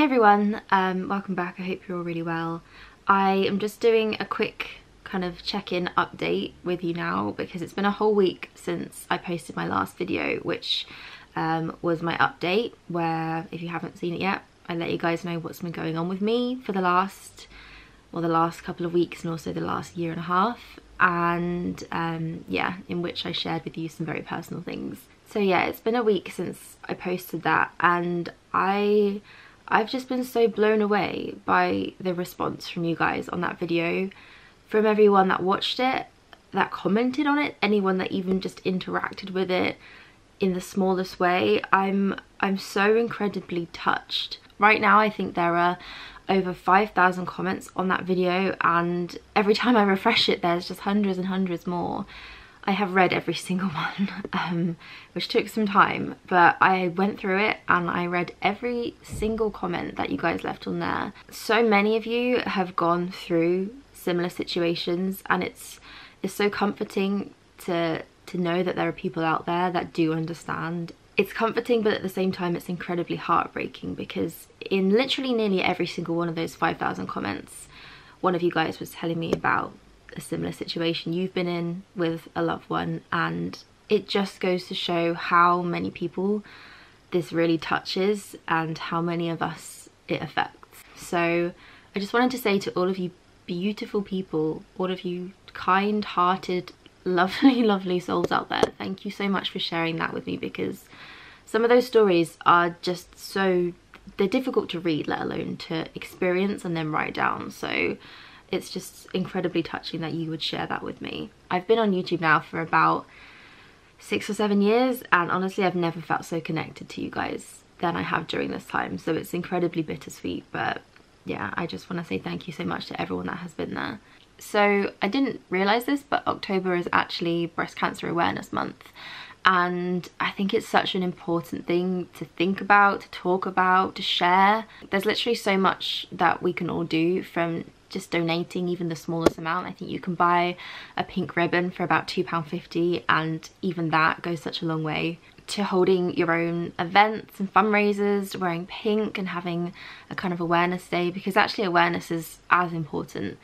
Hey everyone, welcome back. I hope you're all really well. I am just doing a quick kind of check-in update with you now because it's been a whole week since I posted my last video, which was my update, where if you haven't seen it yet, I let you guys know what's been going on with me for the last couple of weeks and also the last year and a half, and yeah, in which I shared with you some very personal things. So yeah, it's been a week since I posted that, and I've just been so blown away by the response from you guys on that video, from everyone that watched it, that commented on it, anyone that even just interacted with it in the smallest way. I'm so incredibly touched. Right now I think there are over 5,000 comments on that video, and every time I refresh it there's just hundreds and hundreds more. I have read every single one, which took some time, but I went through it and I read every single comment that you guys left on there. So many of you have gone through similar situations, and it's so comforting to know that there are people out there that do understand. It's comforting, but at the same time it's incredibly heartbreaking, because in literally nearly every single one of those 5,000 comments, one of you guys was telling me about a similar situation you've been in with a loved one, and it just goes to show how many people this really touches and how many of us it affects. So I just wanted to say to all of you beautiful people, all of you kind-hearted, lovely souls out there, thank you so much for sharing that with me, because some of those stories are just so, they're difficult to read, let alone to experience and then write down. So it's just incredibly touching that you would share that with me. I've been on YouTube now for about 6 or 7 years, and honestly I've never felt so connected to you guys than I have during this time. So it's incredibly bittersweet, but yeah, I just want to say thank you so much to everyone that has been there. So I didn't realise this, but October is actually Breast Cancer Awareness Month, and I think it's such an important thing to think about, to talk about, to share. There's literally so much that we can all do, from just donating even the smallest amount. I think you can buy a pink ribbon for about £2.50, and even that goes such a long way, to holding your own events and fundraisers, wearing pink and having a kind of awareness day, because actually awareness is as important.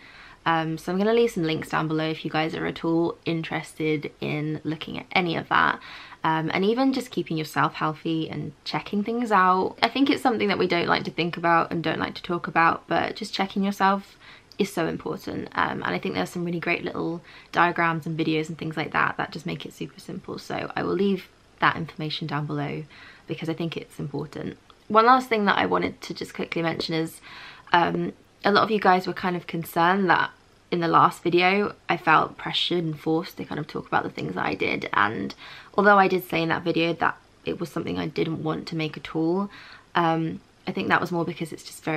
So I'm going to leave some links down below if you guys are at all interested in looking at any of that, and even just keeping yourself healthy and checking things out. I think it's something that we don't like to think about and don't like to talk about, but just checking yourself is so important, and I think there's some really great little diagrams and videos and things like that that just make it super simple. So I will leave that information down below because I think it's important. One last thing that I wanted to just quickly mention is a lot of you guys were kind of concerned that in the last video I felt pressured and forced to kind of talk about the things that I did, and although I did say in that video that it was something I didn't want to make at all, I think that was more because it's just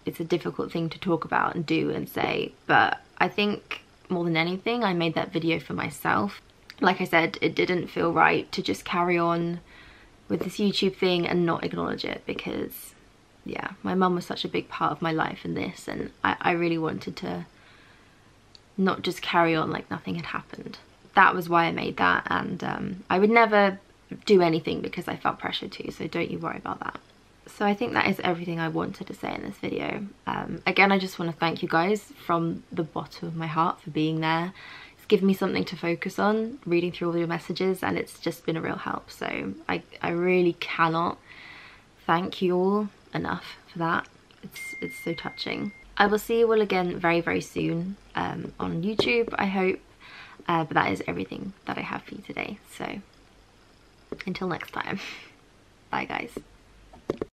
it's a difficult thing to talk about and do and say. But I think more than anything I made that video for myself. Like I said, it didn't feel right to just carry on with this YouTube thing and not acknowledge it, because yeah, my mum was such a big part of my life in this, and I really wanted to not just carry on like nothing had happened. That was why I made that, and I would never do anything because I felt pressured to, so don't you worry about that. So I think that is everything I wanted to say in this video. Again, I just want to thank you guys from the bottom of my heart for being there. It's given me something to focus on, reading through all your messages, and it's just been a real help. So I really cannot thank you all enough for that. It's so touching. I will see you all again very soon on YouTube, I hope, but that is everything that I have for you today. So until next time, bye guys.